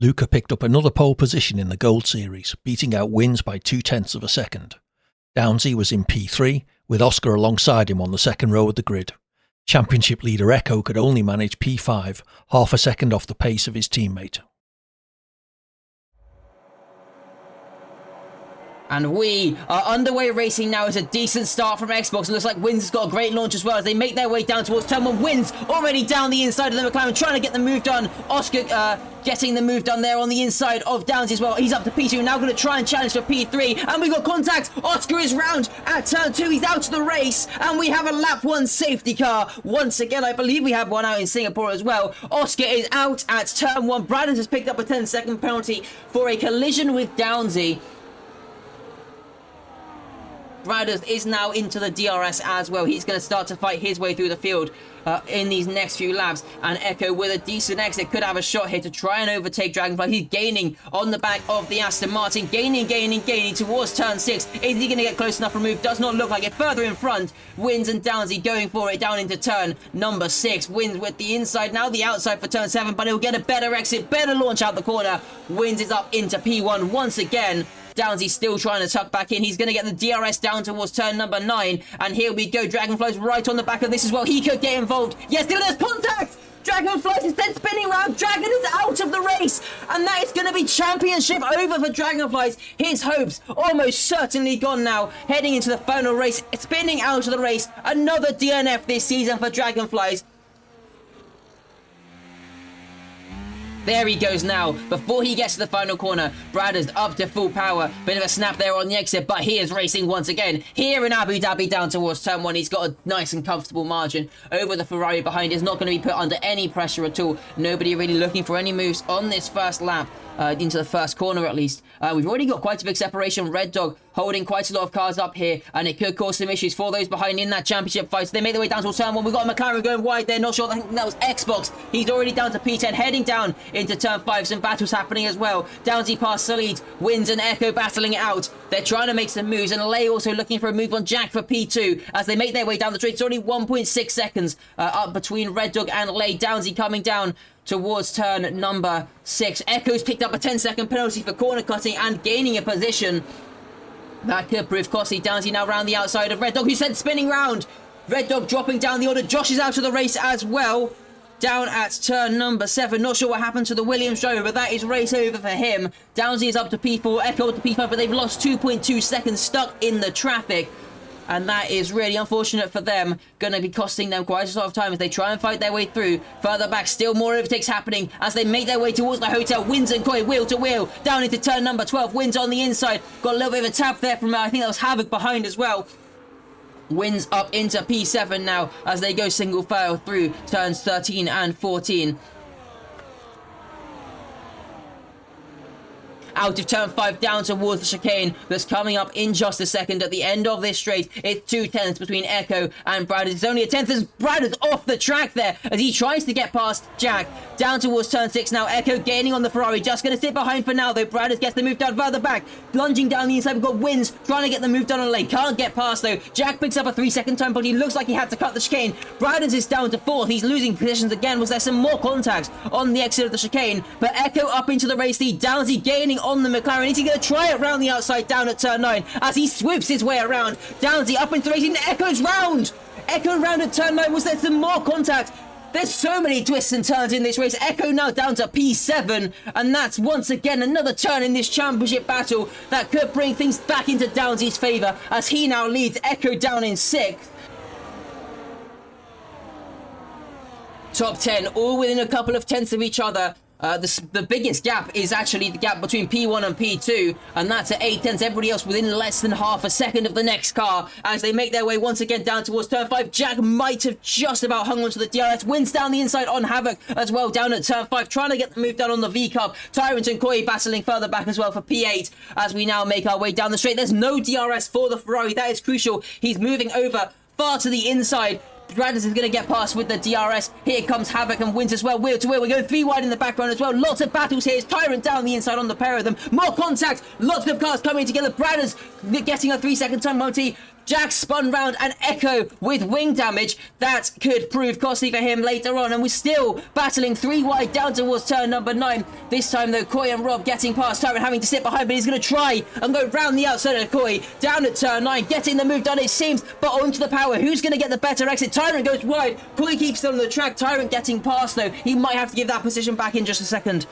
Luca picked up another pole position in the Gold Series, beating out Wins by 0.2 of a second. Downsy was in P3, with Oscar alongside him on the second row of the grid. Championship leader Echo could only manage P5, half a second off the pace of his teammate. And we are underway racing now. It's a decent start from Xbox. It looks like Wins has got a great launch as well as they make their way down towards turn 1. Wins already down the inside of the McLaren, trying to get the move done. Oscar getting the move done there on the inside of Downs as well. He's up to P2, now going to try and challenge for P3. And we got contact. Oscar is round at turn 2. He's out of the race. And we have a lap 1 safety car. Once again, I believe we had one out in Singapore as well. Oscar is out at turn 1. Braddon has picked up a 10-second penalty for a collision with Downsy. Bradders is now into the DRS as well. He's going to start to fight his way through the field in these next few laps. And Echo, with a decent exit, could have a shot here to try and overtake Dragonfly. He's gaining on the back of the Aston Martin. Gaining towards turn 6. Is he going to get close enough? Remove does not look like it. Further in front, Wins and Downsy going for it down into turn number 6. Wins with the inside, now the outside for turn 7, but he'll get a better exit, better launch out the corner. Wins is up into P1 once again. Downsy still trying to tuck back in. He's going to get the DRS down towards turn number 9. And here we go. Dragonfly's right on the back of this as well. He could get involved. Yes, there's contact! Dragonfly's instead spinning round. Dragon is out of the race. And that is going to be championship over for Dragonflies. His hopes almost certainly gone now. Heading into the final race. Spinning out of the race. Another DNF this season for Dragonflies. There he goes now. Before he gets to the final corner, Bradders up to full power. Bit of a snap there on the exit, but he is racing once again. Here in Abu Dhabi down towards turn 1. He's got a nice and comfortable margin over the Ferrari behind. He's not going to be put under any pressure at all. Nobody really looking for any moves on this first lap. Into the first corner at least. We've already got quite a big separation. Red Dog holding quite a lot of cars up here, and it could cause some issues for those behind in that championship fight. So they make their way down towards turn 1. We've got a McLaren going wide there. Not sure. I think that was Xbox. He's already down to P10, heading down into turn 5. Some battles happening as well. Downsy past Salid. Wins and Echo battling it out. They're trying to make some moves, and Lay also looking for a move on Jack for P2 as they make their way down the straight. It's only 1.6 seconds up between Red Dog and Lay. Downsy coming down towards turn number 6. Echo's picked up a 10-second penalty for corner cutting and gaining a position. That could prove costly. Downsy now round the outside of Red Dog, who sent spinning round. Red Dog dropping down the order. Josh is out of the race as well. Down at turn number 7. Not sure what happened to the Williams driver, but that is race over for him. Downsy is up to P4, Echo up to P5, but they've lost 2.2 seconds stuck in the traffic. And that is really unfortunate for them. Going to be costing them quite a lot of time as they try and fight their way through. Further back, still more overtakes happening as they make their way towards the hotel. Wins and Koi wheel to wheel. Down into turn number 12. Wins on the inside. Got a little bit of a tap there from, I think that was Havoc behind as well. Wins up into P7 now as they go single file through turns 13 and 14. Out of turn 5 down towards the chicane that's coming up in just a second. At the end of this straight, it's 2/10 between Echo and Bradders. It's only a 10th as Bradders off the track there as he tries to get past Jack. Down towards turn 6 now. Echo gaining on the Ferrari. Just going to sit behind for now though. Bradders gets the move down further back. Lunging down the inside. We've got Wins trying to get the move done on a lane. Can't get past though. Jack picks up a 3-second time penalty. Looks like he had to cut the chicane. Bradders is down to 4th. He's losing positions again. Was there some more contact on the exit of the chicane? But Echo up into the race lead. Downsy gaining on the McLaren. Is he going to try it round the outside down at turn 9 as he swoops his way around? Downsy up into the race. Echo's round. Echo round at turn 9. Was there some more contact? There's so many twists and turns in this race. Echo now down to P7, and that's once again another turn in this championship battle that could bring things back into Downsy's favour as he now leads Echo down in 6th. Top 10, all within a couple of tenths of each other. The biggest gap is actually the gap between P1 and P2, and that's at 8/10. Everybody else within less than half a second of the next car as they make their way once again down towards turn 5. Jack might have just about hung onto the DRS. Wins down the inside on Havoc as well down at turn 5, trying to get the move done on the V-Cup. Tyrant and Koi battling further back as well for P8 as we now make our way down the straight. There's no DRS for the Ferrari. That is crucial. He's moving over far to the inside. Bradders is going to get past with the DRS. Here comes Havoc and Wins as well. Wheel to wheel. We're going 3 wide in the background as well. Lots of battles here. It's Tyrant down the inside on the pair of them. More contact. Lots of cars coming together. Bradders getting a 3-second time penalty. Jack spun round and Echo with wing damage. That could prove costly for him later on. And we're still battling 3 wide down towards turn number 9. This time though, Koi and Rob getting past Tyrant, having to sit behind, but he's going to try and go round the outside of Koi. Down at turn 9, getting the move done it seems, but onto the power. Who's going to get the better exit? Tyrant goes wide. Koi keeps still on the track. Tyrant getting past though. He might have to give that position back in just a second.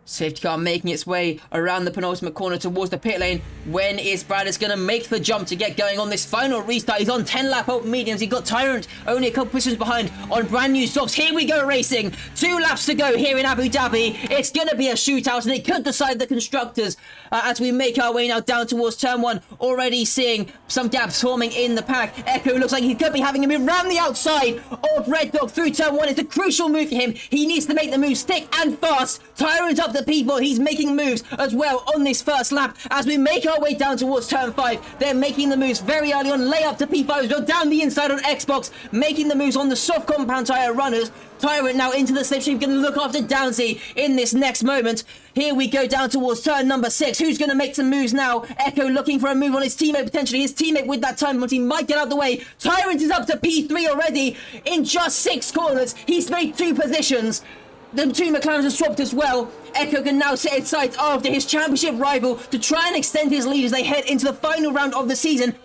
Safety car making its way around the penultimate corner towards the pit lane. When is Bradders going to make the jump to get going on this final restart? He's on 10 lap open mediums. He's got Tyrant only a couple positions behind on brand new softs. Here we go racing. 2 laps to go here in Abu Dhabi. It's going to be a shootout and it could decide the constructors as we make our way now down towards turn 1. Already seeing some gaps forming in the pack. Echo looks like he could be having a move round the outside of Red Dog through turn 1. It's a crucial move for him. He needs to make the move stick and fast. Tyrant up the P4. He's making moves as well on this first lap as we make our way down towards turn 5. They're making the moves very early on. Lay up to P5 as well, down the inside on Xbox, making the moves on the soft compound tyre runners. Tyrant now into the slipstream, going to look after Downsy in this next moment. Here we go down towards turn number 6. Who's going to make some moves now? Echo looking for a move on his teammate, potentially his teammate with that time, but he might get out of the way. Tyrant is up to P3 already in just 6 corners. He's made 2 positions. The 2 McLarens are swapped as well. Echo can now set his sights after his championship rival to try and extend his lead as they head into the final round of the season.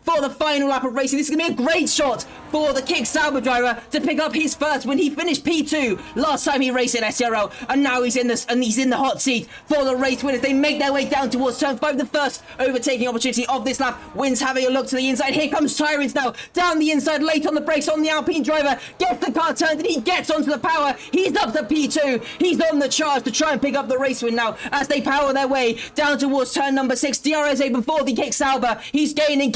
For the final lap of racing, this is going to be a great shot for the Kick Sauber driver to pick up his first when he finished P2 last time he raced in SDRL, and now he's in the hot seat for the race winners. They make their way down towards turn 5, the first overtaking opportunity of this lap. Wins having a look to the inside. Here comes Tyrant now down the inside, late on the brakes on the Alpine driver, gets the car turned and he gets onto the power. He's up to P2. He's on the charge to try and pick up the race win now as they power their way down towards turn number 6. DRS before the Kick Sauber. He's gaining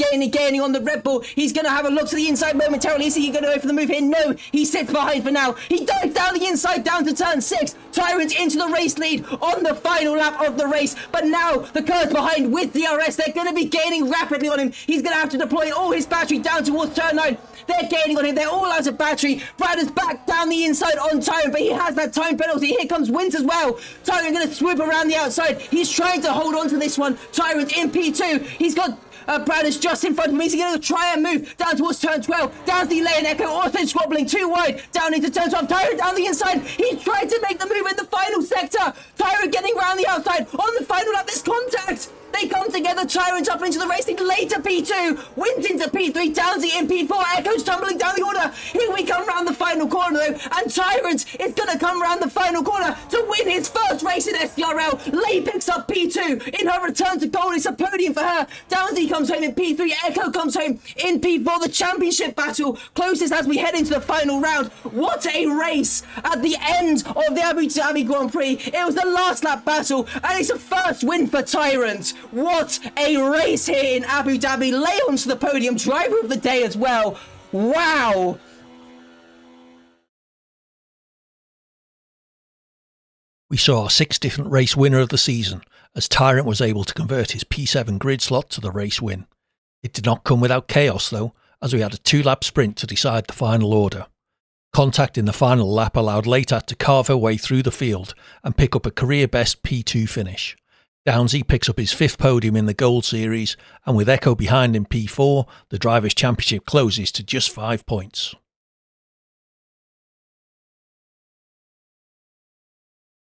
on the Red Bull. He's going to have a look to the inside momentarily. Is he going to go for the move here? No, he sits behind for now. He dives down the inside down to turn 6. Tyrant into the race lead on the final lap of the race. But now the car's behind with DRS. They're going to be gaining rapidly on him. He's going to have to deploy all his battery down towards turn 9. They're gaining on him. They're all out of battery. Bradders back down the inside on Tyrant, but he has that time penalty. Here comes Wins as well. Tyrant going to swoop around the outside. He's trying to hold on to this one. Tyrant in P2. He's got Bradders just in front of him. He's going to try and move down towards turn 12. Down the lane. Echo also squabbling 2 wide down into turn 12. Tyrant down the inside. He's trying to make the move in the final sector. Tyrant getting around the outside on the final lap. This contact. They come together. Tyrant up into the racing. Later P2. Wins into P3. Downsy in P4. Echo's tumbling down the order. Here we come round the final corner though. And Tyrant is going to come round the final corner to win his first race in SDRL. Lay picks up P2 in her return to gold. It's a podium for her. Downsy comes home in P3. Echo comes home in P4. The championship battle closest as we head into the final round. What a race at the end of the Abu Dhabi Grand Prix. It was the last lap battle and it's a first win for Tyrant. What a race here in Abu Dhabi. Lay onto the podium, driver of the day as well. Wow. We saw our 6th different race winner of the season as Tyrant was able to convert his P7 grid slot to the race win. It did not come without chaos though, as we had a 2-lap sprint to decide the final order. Contact in the final lap allowed Leitat to carve her way through the field and pick up a career best P2 finish. Downsy picks up his 5th podium in the Gold Series, and with Echo behind in P4, the Drivers' Championship closes to just 5 points.